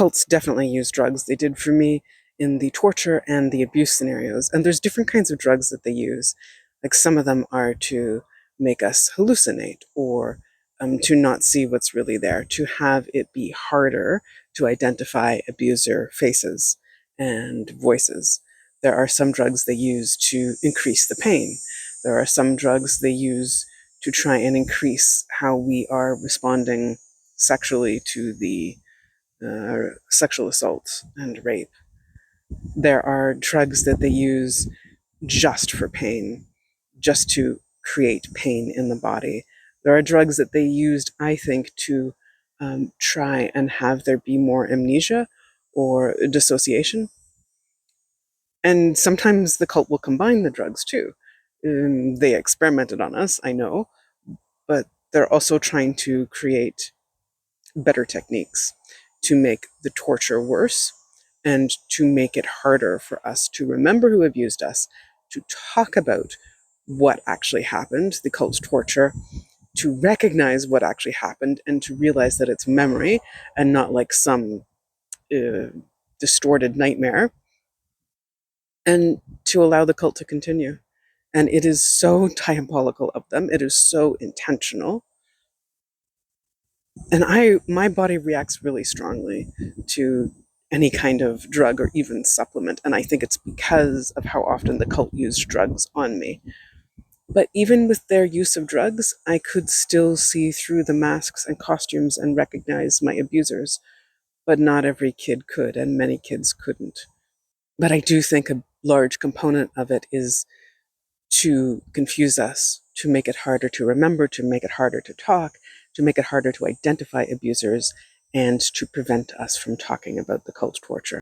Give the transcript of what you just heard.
cults definitely use drugs. They did for me in the torture and the abuse scenarios. And there's different kinds of drugs that they use. Like some of them are to make us hallucinate or to not see what's really there, to have it be harder to identify abuser faces and voices. There are some drugs they use to increase the pain. There are some drugs they use to try and increase how we are responding sexually to the sexual assault and rape. There are drugs that they use just for pain, just to create pain in the body. There are drugs that they used, I think, to try and have there be more amnesia or dissociation. And sometimes the cult will combine the drugs too. They experimented on us, I know, but they're also trying to create better techniques to make the torture worse and to make it harder for us to remember who abused us, to talk about what actually happened, the cult's torture, to recognize what actually happened and to realize that it's memory and not like some uh, distorted nightmare, and to allow the cult to continue. And it is so diabolical of them. It is so intentional. And my body reacts really strongly to any kind of drug or even supplement. And I think it's because of how often the cult used drugs on me. But even with their use of drugs, I could still see through the masks and costumes and recognize my abusers. But not every kid could, and many kids couldn't. But I do think a large component of it is to confuse us, to make it harder to remember, to make it harder to talk, to make it harder to identify abusers, and to prevent us from talking about the cult torture.